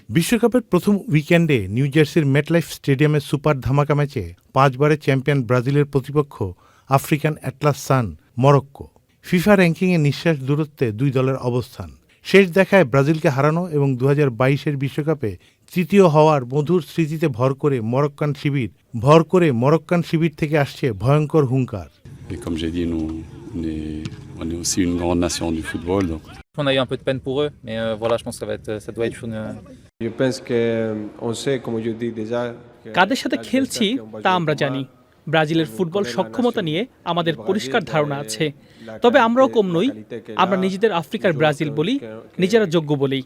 বিশ্বকাপের প্রথম উইকেন্ডে নিউ জার্সির মেটলাইফ স্টেডিয়ামের সুপার ধামাকা ম্যাচে 5 বারের চ্যাম্পিয়ন ব্রাজিলের প্রতিপক্ষ আফ্রিকান অ্যাটলাস সান মরক্কো। ফিফা র্যাঙ্কিংয়ে নিঃশ্বাস দূরত্বে দুই দলের অবস্থান। শেষ দেখায় ব্রাজিলকে হারানো এবং 2022-এর বিশ্বকাপে তৃতীয় হওয়ার মধুর স্মৃতিতে ভর করে মরক্কান শিবির থেকে আসছে ভয়ঙ্কর হুঙ্কার। Et comme j'ai dit, on est aussi une grande nation du football. Donc. On a eu un peu de peine pour eux, mais voilà, je pense que ça doit être une... Je pense que on sait, comme je dis déjà, কাদের সাথে খেলছি তা আমরা জানি। ব্রাজিলের football সক্ষমতা নিয়ে আমাদের পরিষ্কার ধারণা আছে। তবে আমরাও কম নই। আমরা নিজেদের আফ্রিকার ব্রাজিল বলি, নিজেরা যোগ্য বলি।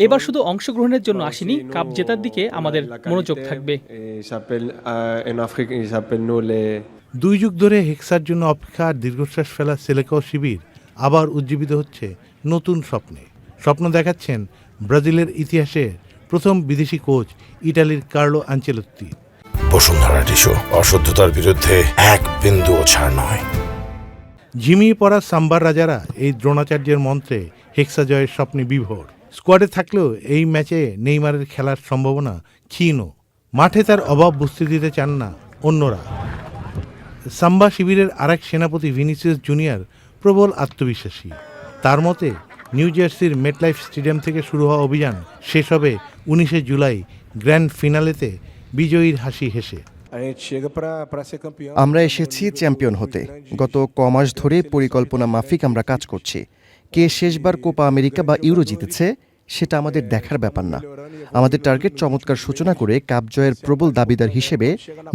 এবার শুধু অংশগ্রহণের জন্য আসিনি, কাপ জেতার দিকে আমাদের মনোযোগ থাকবে। 2 যুগ ধরে হেক্সার জন্য অপেক্ষা আর দীর্ঘশ্বাস ফেলা সেলেকাও শিবির আবার উজ্জীবিত হচ্ছে নতুন স্বপ্ন দেখাচ্ছেন ব্রাজিলের ইতিহাসে প্রথম বিদেশি কোচ ইটালির কার্লো আনচেলত্তি। বসুন্ধরা টিস্যু, অশুদ্ধতার বিরুদ্ধে এক বিন্দুও ছাড় নয়। ঝিমিয়ে পড়া সাম্বার রাজারা এই দ্রোণাচার্যের মন্ত্রে হেক্সা জয়ের স্বপ্নে বিভোর। স্কোয়াডে থাকলেও এই ম্যাচে নেইমারের খেলার সম্ভাবনা ক্ষীণ। মাঠে তার অভাব বুঝতে দিতে চান না অন্যরা। সাম্বা শিবিরের আরেক সেনাপতি ভিনিসিয়াস জুনিয়র প্রবল আত্মবিশ্বাসী। তার মতে নিউ জার্সির মেটলাইফ স্টেডিয়াম থেকে শুরু হওয়া অভিযান শেষ হবে 19শে জুলাই গ্র্যান্ড ফিনালেতে বিজয়ীর হাসি হেসে। আমরা এসেছি চ্যাম্পিয়ন হতে। গত কমাস ধরে পরিকল্পনা মাফিক আমরা কাজ করছি। কে শেষবার কোপা আমেরিকা বা ইউরো জিতেছে সেটা আমাদের দেখার ব্যাপার না। আমাদের টার্গেট চমৎকার সূচনা করে কাপ জয়ের প্রবল দাবিদার হিসেবে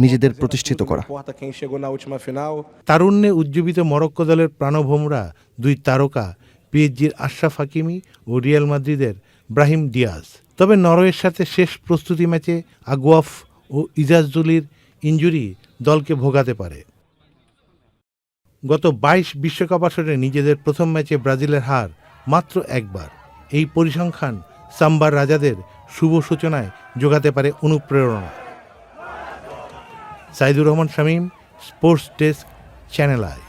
নিজেদের প্রতিষ্ঠিত করা। তারুণ্যে উজ্জীবিত মরক্কো দলের প্রাণভোমরা 2 তারকা পিএসজির আশরাফ হাকিমি ও রিয়াল মাদ্রিদের ব্রাহিম দিয়াজ। তবে নরওয়ের সাথে শেষ প্রস্তুতি ম্যাচে আগুয়াফ ও ইজাজুলির ইনজুরি দলকে ভোগাতে পারে। গত 22 বিশ্বকাপ আসরে নিজেদের প্রথম ম্যাচে ব্রাজিলের হার মাত্র 1 বার। এই পরিসংখ্যান সাম্বার রাজাদের শুভ সূচনায় যোগাতে পারে অনুপ্রেরণা। Saidur Rahman Shamim, sports desk, channel I.